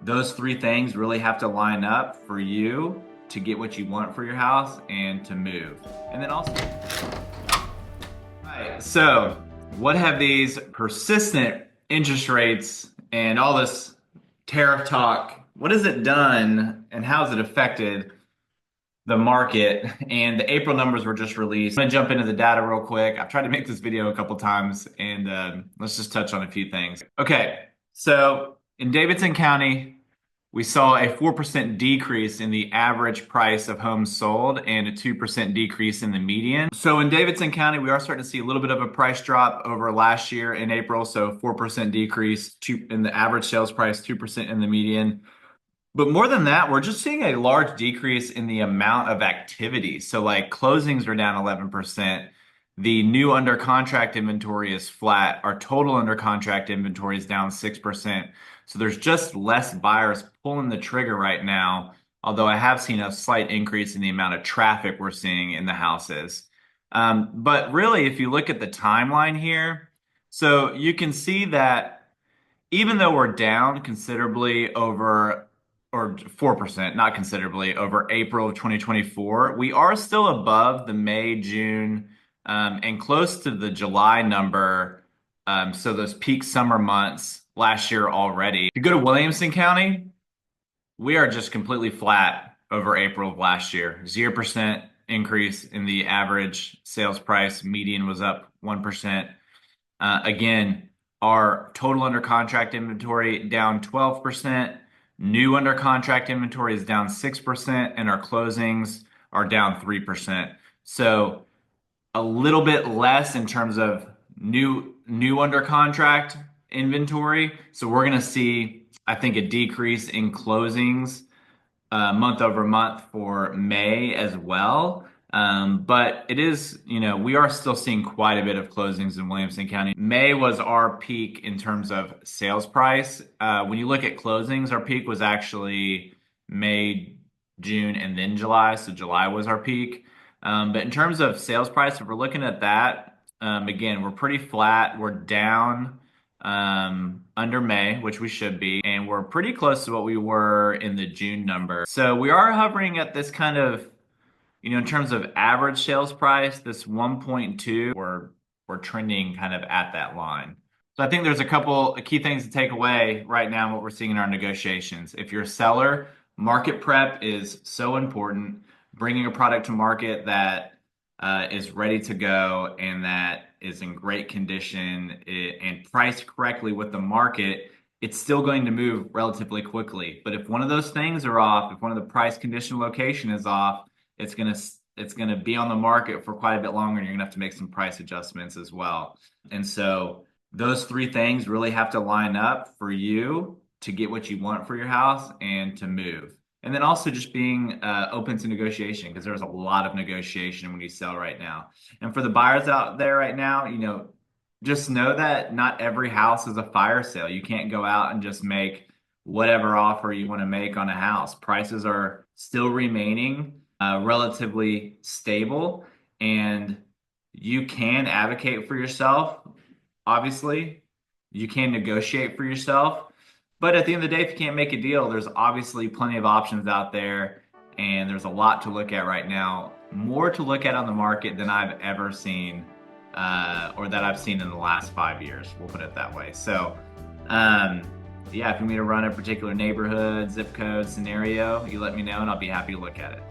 those three things really have to line up for you to get what you want for your house and to move. And then also, right, so what have these persistent interest rates and all this tariff talk, what has it done and how has it affected the market? And the April numbers were just released. I'm gonna jump into the data real quick. I've tried to make this video a couple times and let's just touch on a few things. Okay, so in Davidson County, we saw a 4% decrease in the average price of homes sold and a 2% decrease in the median. So in Davidson County, we are starting to see a little bit of a price drop over last year in April. So 4% decrease in the average sales price, 2% in the median. But more than that, we're just seeing a large decrease in the amount of activity. So like closings are down 11%. The new under contract inventory is flat. Our total under contract inventory is down 6%. So there's just less buyers pulling the trigger right now, although I have seen a slight increase in the amount of traffic we're seeing in the houses. But really, if you look at the timeline here, so you can see that even though we're down considerably over, or 4%, not considerably, over April of 2024, we are still above the May, June, and close to the July number. So those peak summer months last year already. If you go to Williamson County, we are just completely flat over April of last year. 0% increase in the average sales price. Median was up 1%. Again, our total under contract inventory down 12%. New under contract inventory is down 6%, and our closings are down 3%. So a little bit less in terms of new under contract inventory. So we're going to see, I think, a decrease in closings month over month for May as well. But it is, we are still seeing quite a bit of closings in Williamson County. May was our peak in terms of sales price. When you look at closings, our peak was actually May, June, and then July. So July was our peak. But in terms of sales price, if we're looking at that, again, we're pretty flat. We're down under May, which we should be, and we're pretty close to what we were in the June number. So we are hovering at this kind of, in terms of average sales price, this 1.2, we're trending kind of at that line. So I think there's a couple of key things to take away right now, what we're seeing in our negotiations. If you're a seller, market prep is so important. Bringing a product to market that is ready to go and that is in great condition and priced correctly with the market, it's still going to move relatively quickly. But if one of those things are off, if one of the price, condition, location is off, it's gonna be on the market for quite a bit longer, and you're gonna have to make some price adjustments as well. And so those three things really have to line up for you to get what you want for your house and to move. And then also just being open to negotiation, because there's a lot of negotiation when you sell right now. And for the buyers out there right now, just know that not every house is a fire sale. You can't go out and just make whatever offer you want to make on a house. Prices are still remaining relatively stable, and you can advocate for yourself. Obviously, you can negotiate for yourself. But at the end of the day, if you can't make a deal, there's obviously plenty of options out there, and there's a lot to look at right now. More to look at on the market than I've ever seen, or that I've seen in the last 5 years. We'll put it that way. So, yeah, if you want me to run a particular neighborhood, zip code, scenario, you let me know, and I'll be happy to look at it.